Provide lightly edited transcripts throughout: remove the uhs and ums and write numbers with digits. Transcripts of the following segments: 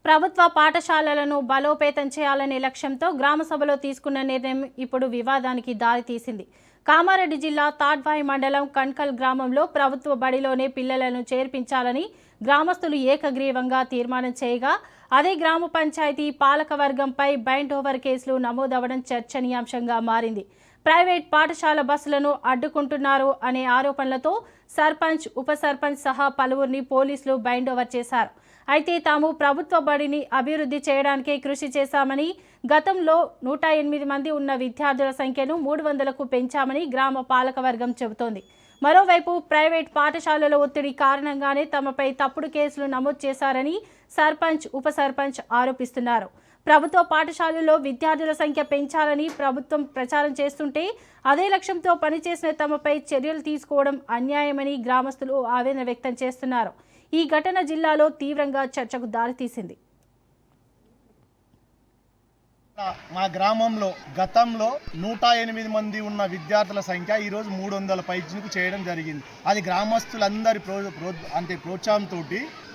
ప్రభుత్వ పాఠశాలలను బలోపేతం చేయాలనే లక్ష్యంతో గ్రామ సభలో తీసుకున్న నిర్ణయం ఇప్పుడు వివాదానికి దారితీసింది. కామారెడ్డి జిల్లా తాడ్వాయి మండలం కణ్కల్ గ్రామంలో ప్రభుత్వ బడిలోనే పిల్లలను చేర్పించాలని గ్రామస్తులు ఏకగ్రీవంగా తీర్మానం చేయగా అదే గ్రామ పంచాయతీ పాలకవర్గంపై బైండ్ ఓవర్ కేసులు నమోదవడం చర్చనీయాంశంగా మారింది. ప్రైవేట్ పాఠశాల బస్సులను అడ్డుకుంటున్నారు అనే ఆరోపణలతో సర్పంచ్, ఉప సర్పంచ్ సహా పలువురిని పోలీసులు బైండ్ ఓవర్ చేశారు. అయితే తాము ప్రభుత్వ బడిని అభివృద్ధి చేయడానికే కృషి చేశామని, గతంలో 108 మంది ఉన్న విద్యార్థుల సంఖ్యను 300కు పెంచామని గ్రామ పాలకవర్గం చెబుతోంది. మరోవైపు ప్రైవేట్ పాఠశాలల ఒత్తిడి కారణంగానే తమపై తప్పుడు కేసులు నమోదు చేశారని సర్పంచ్, ఉప సర్పంచ్ ఆరోపిస్తున్నారు. ప్రభుత్వ పాఠశాలల్లో విద్యార్థుల సంఖ్య పెంచాలని ప్రభుత్వం ప్రచారం చేస్తుంటే అదే లక్ష్యంతో పనిచేసిన తమపై చర్యలు తీసుకోవడం అన్యాయమని గ్రామస్తులు ఆవేదన వ్యక్తం చేస్తున్నారు. ఈ ఘటన జిల్లాలో తీవ్రంగా చర్చకు దారితీసింది. మా గ్రామంలో గతంలో 108 మంది ఉన్న విద్యార్థుల సంఖ్య ఈరోజు 300 పైచిలకు చేయడం జరిగింది. అది గ్రామస్తులందరి ప్రోత్సాహంతో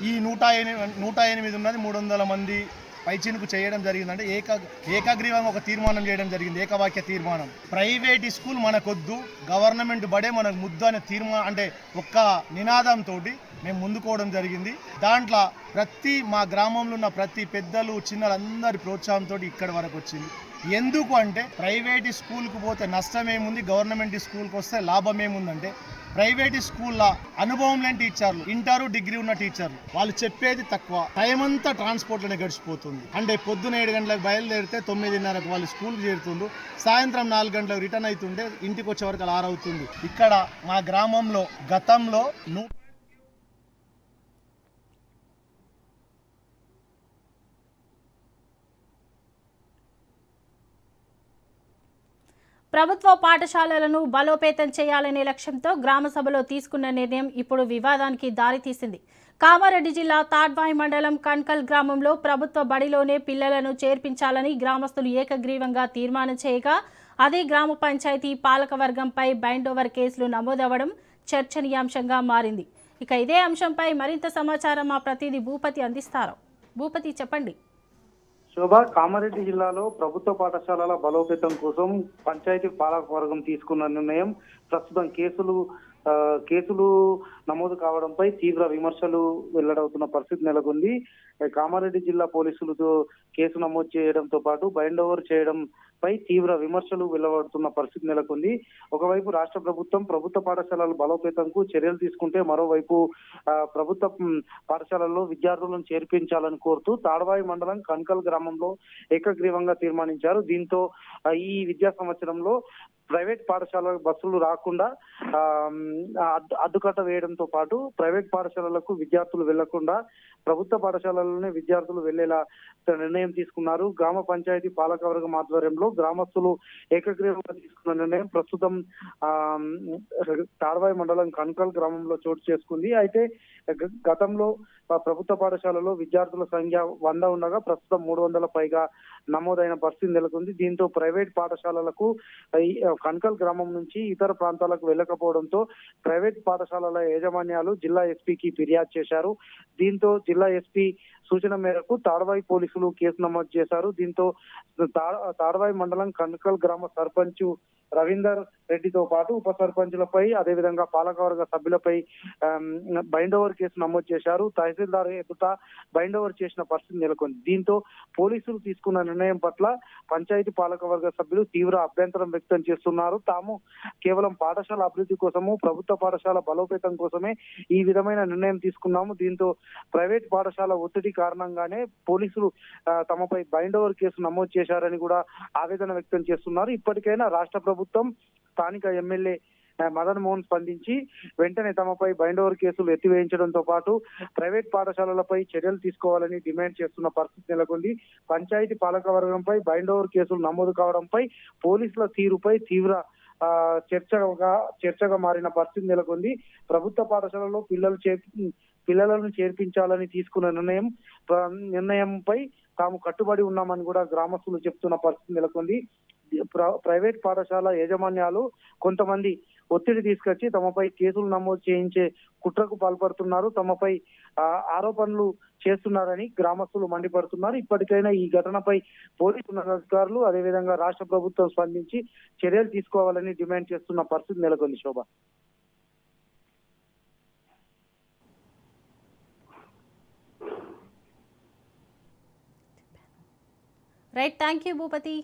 ఈ 108 ఉన్నది 300 మంది పైచినుకు చేయడం జరిగిందంటే ఏకగ్రీవంగా ఒక తీర్మానం చేయడం జరిగింది. ఏకవాక్య తీర్మానం. ప్రైవేట్ స్కూల్ మనకొద్దు, గవర్నమెంట్ బడే మనకు ముద్దు అనే తీర్మానం అంటే ఒక్క నినాదంతో మేము ముందుకోవడం జరిగింది. దాంట్లో మా గ్రామంలో ఉన్న ప్రతి పెద్దలు, చిన్నలందరి ప్రోత్సాహంతో ఇక్కడి వరకు వచ్చింది. ఎందుకు అంటే ప్రైవేట్ స్కూల్కి పోతే నష్టం ఏముంది, గవర్నమెంట్ స్కూల్కి వస్తే లాభం ఏముందంటే ప్రైవేట్ స్కూల్లో అనుభవం లేని టీచర్లు, ఇంటర్ డిగ్రీ ఉన్న టీచర్లు, వాళ్ళు చెప్పేది తక్కువ, టైం అంతా ట్రాన్స్పోర్ట్లోనే గడిచిపోతుంది. అంటే పొద్దున 7 గంటలకు బయలుదేరితే 9:30కు వాళ్ళు స్కూల్కి చేరుతుండ్రు, సాయంత్రం 4 గంటలకు రిటర్న్ అవుతుంటే ఇంటికి వచ్చే వరకు 6 అవుతుంది. ఇక్కడ మా గ్రామంలో గతంలో ప్రభుత్వ పాఠశాలలను బలోపేతం చేయాలనే లక్ష్యంతో గ్రామ సభలో తీసుకున్న నిర్ణయం ఇప్పుడు వివాదానికి దారితీసింది. కామారెడ్డి జిల్లా తాడ్వాయి మండలం కణ్కల్ గ్రామంలో ప్రభుత్వ బడిలోనే పిల్లలను చేర్పించాలని గ్రామస్తులు ఏకగ్రీవంగా తీర్మానం చేయగా అదే గ్రామ పంచాయతీ పాలకవర్గంపై బైండ్ ఓవర్ కేసులు నమోదవడం చర్చనీయాంశంగా మారింది. ఇక ఇదే అంశంపై మరింత సమాచారం మా ప్రతినిధి భూపతి అందిస్తారు. భూపతి, చెప్పండి. శోభ, కామారెడ్డి జిల్లాలో ప్రభుత్వ పాఠశాలల బలోపేతం కోసం పంచాయతీ పాలకవర్గం తీసుకున్న నిర్ణయం ప్రస్తుతం కేసులు నమోదు కావడంపై తీవ్ర విమర్శలు వెల్లడవుతున్న పరిస్థితి నెలకొంది. కామారెడ్డి జిల్లా పోలీసులతో కేసు నమోదు చేయడంతో పాటు బైండ్ ఓవర్ చేయడంపై తీవ్ర విమర్శలు వెల్లబడుతున్న పరిస్థితి నెలకొంది. ఒకవైపు రాష్ట్ర ప్రభుత్వ పాఠశాలల బలోపేతంకు చర్యలు తీసుకుంటే మరోవైపు ప్రభుత్వ పాఠశాలల్లో విద్యార్థులను చేర్పించాలని కోరుతూ తాడ్వాయి మండలం కణ్కల్ గ్రామంలో ఏకగ్రీవంగా తీర్మానించారు. దీంతో ఈ విద్యా సంవత్సరంలో ప్రైవేట్ పాఠశాల బస్సులు రాకుండా అడ్డుకట్ట వేయడంతో పాటు ప్రైవేట్ పాఠశాలలకు విద్యార్థులు వెళ్లకుండా ప్రభుత్వ పాఠశాలలోనే విద్యార్థులు వెళ్లేలా నిర్ణయం తీసుకున్నారు. గ్రామ పంచాయతీ పాలకవర్గం ఆధ్వర్యంలో గ్రామస్తులు ఏకగ్రీవంగా తీసుకున్న నిర్ణయం ప్రస్తుతం తాడ్వాయి మండలం కణ్కల్ గ్రామంలో చోటు చేసుకుంది. అయితే గతంలో ప్రభుత్వ పాఠశాలలో విద్యార్థుల సంఖ్య 100 ఉండగా ప్రస్తుతం 300 పైగా నమోదైన పరిస్థితి నెలకొంది. దీంతో ప్రైవేట్ పాఠశాలలకు కణ్కల్ గ్రామం నుంచి ఇతర ప్రాంతాలకు వెళ్లకపోవడంతో ప్రైవేట్ పాఠశాలల యాజమాన్యాలు జిల్లా ఎస్పీకి ఫిర్యాదు చేశారు. దీంతో జిల్లా ఎస్పీ సూచన మేరకు తాడ్వాయి పోలీసులు కేసు నమోదు చేశారు. దీంతో తాడ్వాయి మండలం కణ్కల్ గ్రామ సర్పంచ్ రవీందర్ రెడ్డితో పాటు ఉప సర్పంచులపై అదేవిధంగా పాలకవర్గ సభ్యులపై బైండ్ ఓవర్ కేసు నమోదు చేశారు. తహసీల్దార్ ఎదుట బైండ్ ఓవర్ చేసిన పరిస్థితి నెలకొంది. దీంతో పోలీసులు తీసుకున్న నిర్ణయం పట్ల పంచాయతీ పాలకవర్గ సభ్యులు తీవ్ర అభ్యంతరం వ్యక్తం చేస్తున్నారు. తాము కేవలం పాఠశాల అభివృద్ధి కోసము, ప్రభుత్వ పాఠశాల బలోపేతం కోసమే ఈ విధమైన నిర్ణయం తీసుకున్నాము. దీంతో ప్రైవేట్ పాఠశాల ఒత్తిడి కారణంగానే పోలీసులు తమపై బైండ్ ఓవర్ కేసు నమోదు చేశారని కూడా ఆవేదన వ్యక్తం చేస్తున్నారు. ఇప్పటికైనా రాష్ట్ర ప్రభుత్వం, స్థానిక ఎమ్మెల్యే మదన్ మోహన్ స్పందించి వెంటనే తమపై బైండ్ ఓవర్ కేసులు ఎత్తివేయించడంతో పాటు ప్రైవేట్ పాఠశాలలపై చర్యలు తీసుకోవాలని డిమాండ్ చేస్తున్న పరిస్థితి నెలకొంది. పంచాయతీ పాలకవర్గంపై బైండ్ ఓవర్ కేసులు నమోదు కావడంపై పోలీసుల తీరుపై తీవ్ర చర్చగా మారిన పరిస్థితి నెలకొంది. ప్రభుత్వ పాఠశాలలో పిల్లలను చేర్పించాలని తీసుకున్న నిర్ణయంపై తాము కట్టుబడి ఉన్నామని కూడా గ్రామస్తులు చెప్తున్న పరిస్థితి నెలకొంది. ప్రైవేట్ పాఠశాల యాజమాన్యాలు కొంతమంది ఒత్తిడి తీసుకొచ్చి తమపై కేసులు నమోదు చేయించే కుట్రకు పాల్పడుతున్నారు, తమపై ఆరోపణలు చేస్తున్నారని గ్రామస్తులు మండిపడుతున్నారు. ఇప్పటికైనా ఈ ఘటనపై పోలీసు ఉన్నతాధికారులు అదేవిధంగా రాష్ట్ర ప్రభుత్వం స్పందించి చర్యలు తీసుకోవాలని డిమాండ్ చేస్తున్న పరిస్థితి నెలకొంది. Shobha. Right, thank you Bhupathi.